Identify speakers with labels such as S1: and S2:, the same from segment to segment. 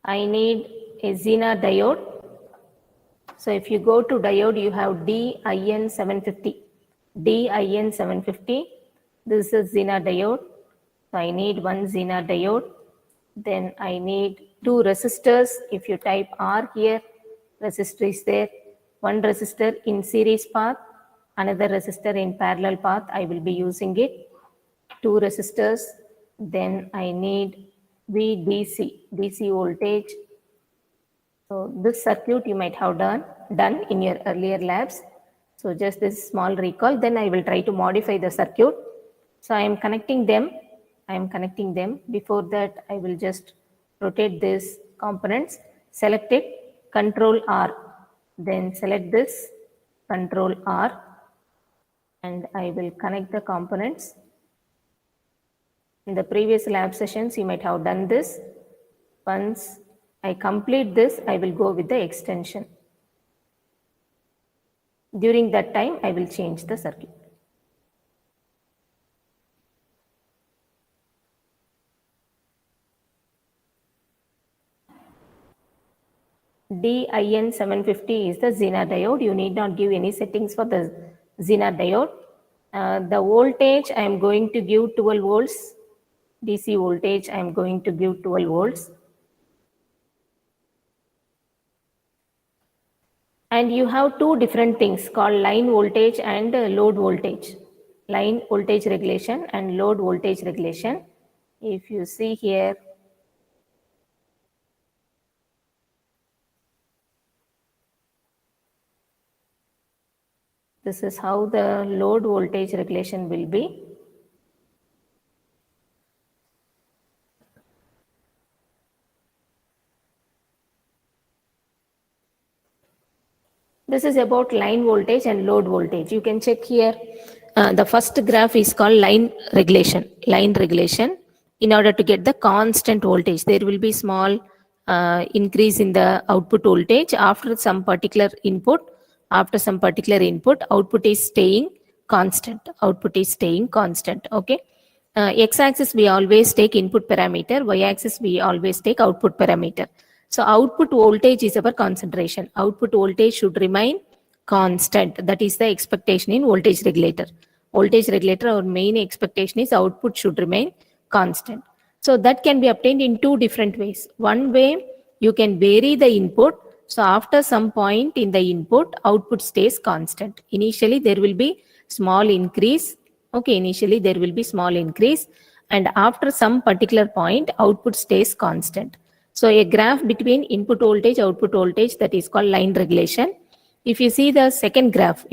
S1: I need a Zener diode. So if you go to diode, you have DIN750. DIN750. This is Zener diode. So I need one Zener diode. Then I need two resistors. If you type R here, resistor is there. One resistor in series path, another resistor in parallel path. I will be using it. Two resistors. Then I need DC voltage. So this circuit you might have done in your earlier labs. So just this small recall, then I will try to modify the circuit. So I am connecting them. Before that, I will just rotate these components, select it, Control R. Then select this, Control R, and I will connect the components. In the previous lab sessions, you might have done this. Once I complete this, I will go with the extension. During that time, I will change the circuit. DIN750 is the Zener diode. You need not give any settings for the Zener diode. The voltage, I am going to give 12 volts. DC voltage, I am going to give 12 volts. And you have two different things called line voltage and load voltage. Line voltage regulation and load voltage regulation. If you see here, this is how the load voltage regulation will be. This is about line voltage and load voltage. You can check here. The first graph is called line regulation. Line regulation. In order to get the constant voltage, there will be small increase in the output voltage after some particular input. After some particular input, output is staying constant. Output is staying constant. Okay. X-axis we always take input parameter. Y-axis we always take output parameter. So output voltage is our concentration. Output voltage should remain constant. That is the expectation in voltage regulator. Voltage regulator, our main expectation is output should remain constant. So that can be obtained in two different ways. One way, you can vary the input. So after some point in the input, output stays constant. Initially, there will be small increase. Okay, initially there will be small increase. And after some particular point, output stays constant. So a graph between input voltage, output voltage, that is called line regulation. If you see the second graph,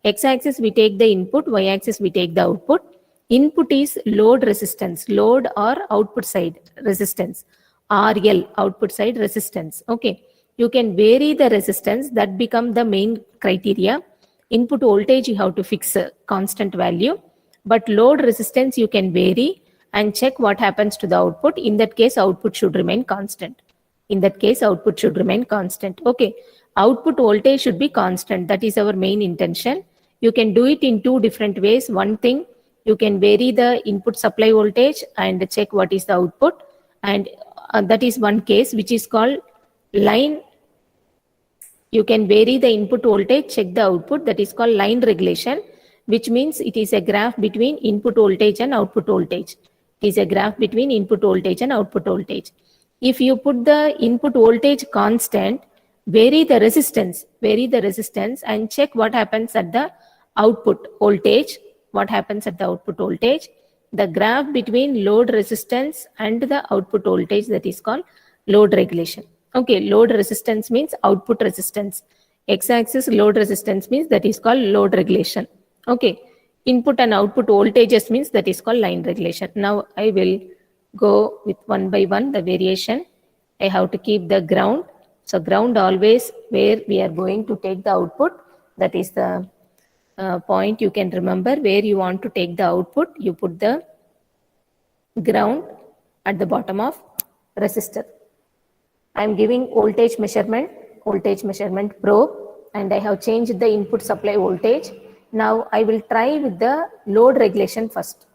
S1: x-axis we take the input, y-axis we take the output. Input is load resistance, load or output side resistance, RL, output side resistance. Okay, you can vary the resistance, that become the main criteria. Input voltage you have to fix a constant value, but load resistance you can vary and check what happens to the output. In that case, output should remain constant. Okay, output voltage should be constant. That is our main intention. You can do it in two different ways. One thing, you can vary the input supply voltage and check what is the output. And that is one case which is called line. You can vary the input voltage, check the output. That is called line regulation, which means it is a graph between input voltage and output voltage. Is a graph between input voltage and output voltage. If you put the input voltage constant, vary the resistance and check what happens at the output voltage. The graph between load resistance and the output voltage, that is called load regulation. Okay, load resistance means output resistance. X-axis load resistance means that is called load regulation. Okay. Input and output voltages means that is called line regulation. Now I will go with one by one the variation. I have to keep the ground. So ground always where we are going to take the output. That is the point you can remember. Where you want to take the output, you put the ground at the bottom of resistor. I am giving voltage measurement probe, and I have changed the input supply voltage. Now I will try with the load regulation first.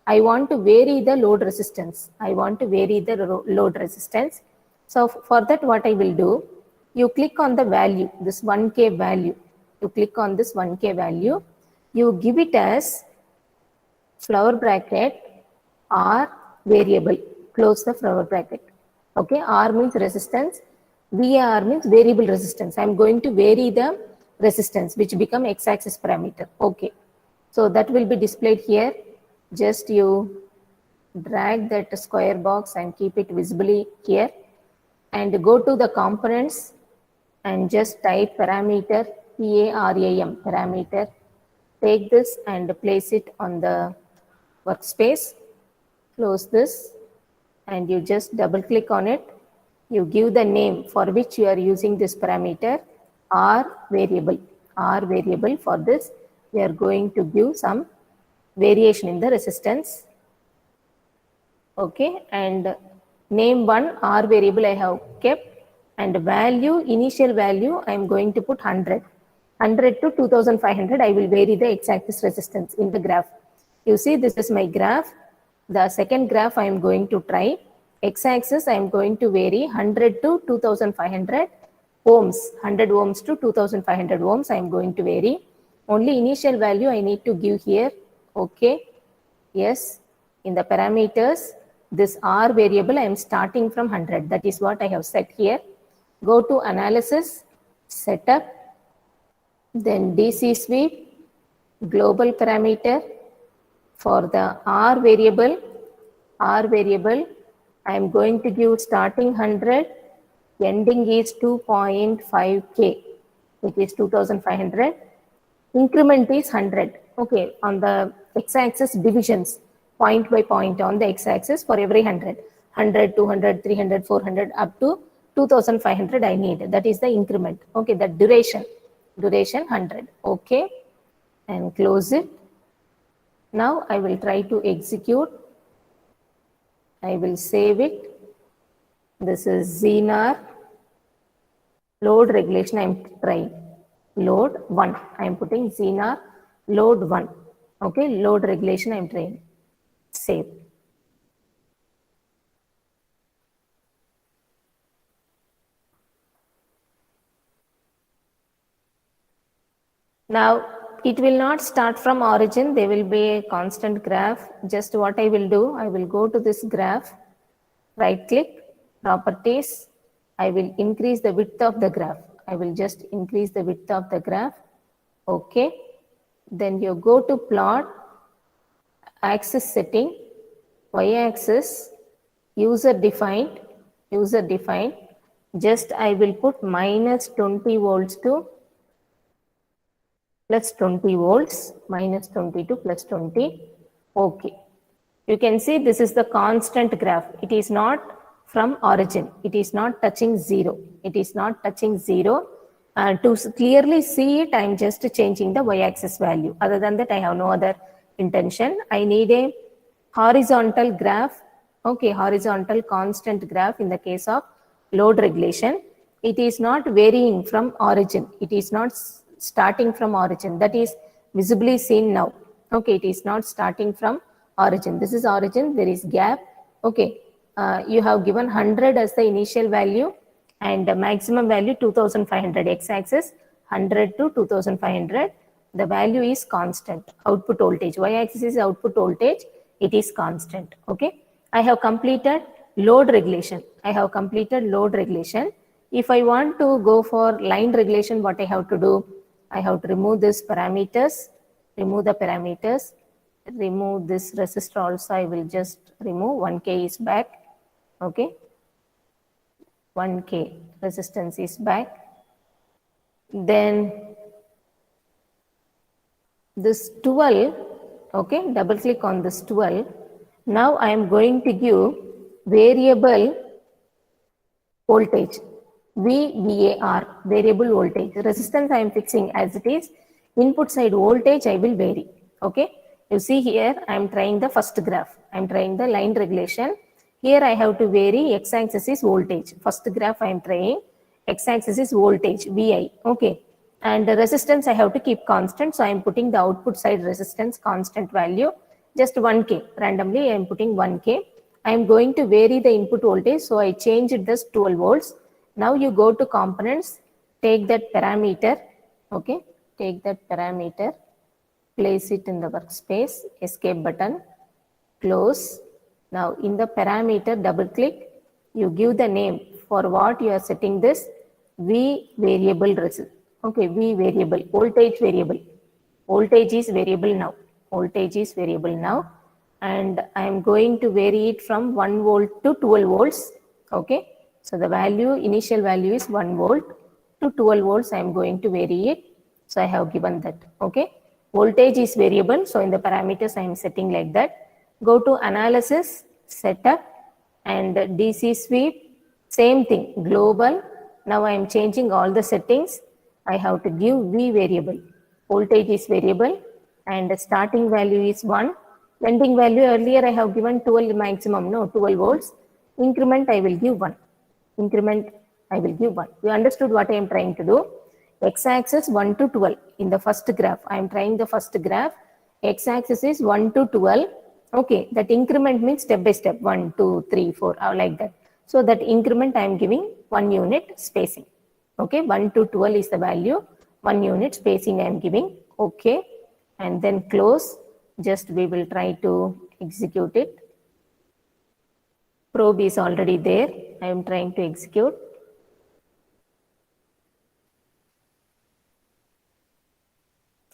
S1: I want to vary the load resistance. I want to vary the load resistance. So for that, what I will do, you click on the value, this 1K value. You click on this 1K value. You give it as flower bracket R variable. Close the flower bracket. Okay, R means resistance. VAR means variable resistance. I am going to vary the resistance, which become x-axis parameter. Okay, so that will be displayed here. Just you drag that square box and keep it visibly here, and go to the components and just type parameter, PARAM, parameter. Take this and place it on the workspace. Close this and you just double click on it. You give the name for which you are using this parameter, R variable. R variable. For this, we are going to give some variation in the resistance. Okay, and name one R variable I have kept, and value, initial value, I am going to put 100. 100 to 2500, I will vary the x-axis resistance in the graph. You see, this is my graph. The second graph I am going to try. X-axis I am going to vary 100 to 2500 ohms. 100 ohms to 2500 ohms I am going to vary. Only initial value I need to give here. Okay. Yes. In the parameters, this R variable I am starting from 100. That is what I have set here. Go to analysis, setup, then DC sweep, global parameter. For the R variable, I am going to give starting 100, ending is 2.5K. It is 2500. Increment is 100. Okay, on the x-axis divisions, point by point on the x-axis for every 100. 100, 200, 300, 400, up to 2500 I need. That is the increment. Okay, the duration 100. Okay, and close it. Now I will try to execute. I will save it. This is Zener load regulation I am trying. Load 1. I am putting Zener load 1. Okay, load regulation I am trying. Save. Now it will not start from origin. There will be a constant graph. Just what I will do, I will go to this graph, right click, properties. I will increase the width of the graph. I will just increase the width of the graph. Okay. Then you go to plot, axis setting, y-axis, user defined. Just I will put minus 20 volts to plus 20 volts, minus 20 to plus 20. Okay. You can see this is the constant graph. It is not from origin. It is not touching zero. To clearly see it, I am just changing the y-axis value. Other than that, I have no other intention. I need a horizontal graph. Okay, horizontal constant graph in the case of load regulation. It is not varying from origin. It is not starting from origin. That is visibly seen now. Okay, it is not starting from origin. This is origin. There is gap. Okay, you have given 100 as the initial value and the maximum value 2500. X-axis 100 to 2500. The value is constant. Output voltage. Y-axis is output voltage. It is constant. Okay. I have completed load regulation. If I want to go for line regulation, what I have to do? I have to remove these parameters. Remove the parameters. Remove this resistor also. I will just remove. 1K is back. Okay. 1K resistance is back. Then this 12, okay, double click on this 12. Now I am going to give variable voltage, VAR, variable voltage. Resistance I am fixing as it is. Input side voltage I will vary. Okay, you see here I am trying the first graph. I am trying the line regulation. Here I have to vary, x-axis is voltage. First graph I am trying, x-axis is voltage, VI. Okay, and the resistance I have to keep constant. So I am putting the output side resistance constant value. just 1K, randomly I am putting 1K. I am going to vary the input voltage, so I changed this 12 volts. Now you go to components, take that parameter, okay, take that parameter, place it in the workspace, escape button, close. Now in the parameter, double click, you give the name for what you are setting this V variable resist. Okay, V variable, voltage variable. Voltage is variable now. Voltage is variable now. And I am going to vary it from 1 volt to 12 volts. Okay, so the value, initial value is 1 volt to 12 volts. I am going to vary it. So I have given that. Okay, voltage is variable. So in the parameters, I am setting like that. Go to analysis, setup, and DC sweep, same thing, global. Now I am changing all the settings. I have to give V variable. Voltage is variable and the starting value is 1. Ending value earlier I have given 12 maximum, no, 12 volts. Increment I will give 1. Increment I will give 1. You understood what I am trying to do? X-axis 1 to 12. In the first graph, I am trying the first graph. X-axis is 1 to 12. Okay, that increment means step by step, 1, 2, 3, 4, like that. So that increment I am giving 1 unit spacing. Okay, 1 to 12 is the value, 1 unit spacing I am giving. Okay, and then close. Just we will try to execute it. Probe is already there. I am trying to execute.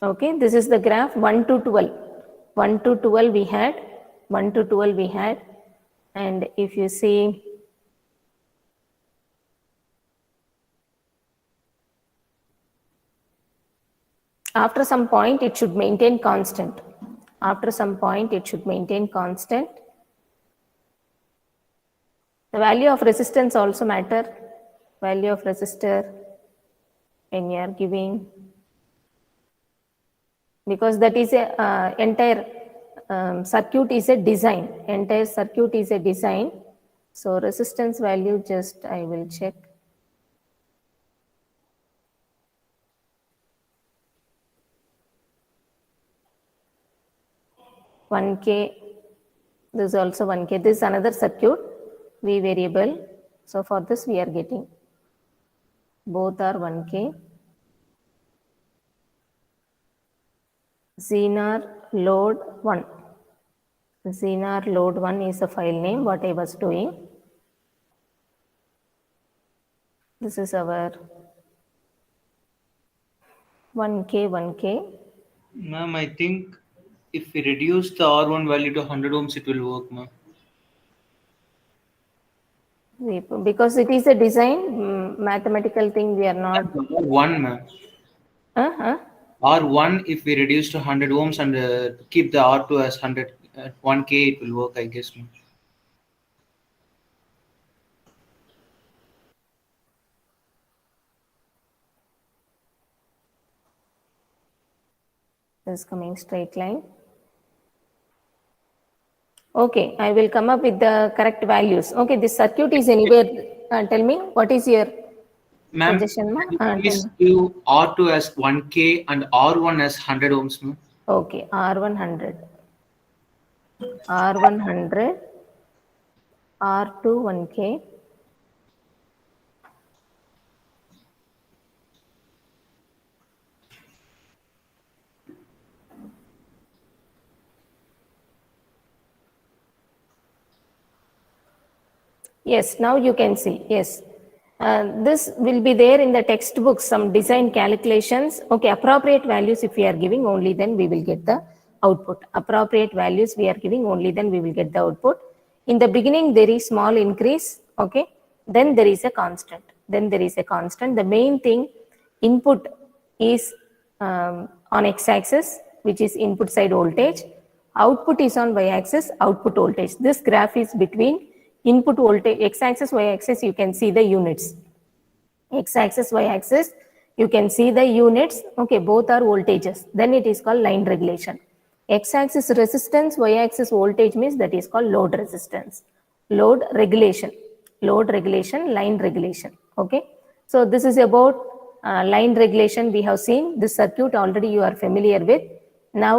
S1: Okay, this is the graph 1 to 12. 1 to 12 we had, 1 to 12 we had, and if you see, after some point it should maintain constant. After some point it should maintain constant. The value of resistance also matter. Value of resistor when you are giving, because that is a entire circuit is a design. Entire circuit is a design. So resistance value, just I will check. $1K. This is also 1K. This is another circuit, V variable. So for this we are getting both are 1K. Zener load 1. Zener load 1 is a file name, what I was doing. This is our 1K, 1K.
S2: Ma'am, I think if we reduce the R1 value to 100 ohms, it will work, ma'am.
S1: Because it is a design, mathematical thing, we are not.
S2: R1, ma'am. R1, if we reduce to 100 ohms and keep the R2 as 100, 1K, it will work, I guess, ma'am.
S1: This is coming straight line. Okay, I will come up with the correct values. Okay, this circuit is anywhere. Tell me, what is your suggestion, ma'am?
S2: Please do R2 as 1K and R1 as 100 ohms, ma'am.
S1: Okay, R100. R100, R2 1K. Yes, now you can see, yes. This will be there in the textbook, some design calculations. Okay, appropriate values if we are giving, only then we will get the output. Appropriate values we are giving, only then we will get the output. In the beginning, there is small increase, okay. Then there is a constant. Then there is a constant. The main thing, input is on x-axis, which is input side voltage. Output is on y-axis, output voltage. This graph is between input voltage, x-axis, y-axis, you can see the units. X-axis, y-axis, you can see the units. Okay, both are voltages. Then it is called line regulation. X-axis resistance, y-axis voltage means that is called load resistance. Load regulation, line regulation. Okay, so this is about line regulation we have seen. This circuit already you are familiar with. Now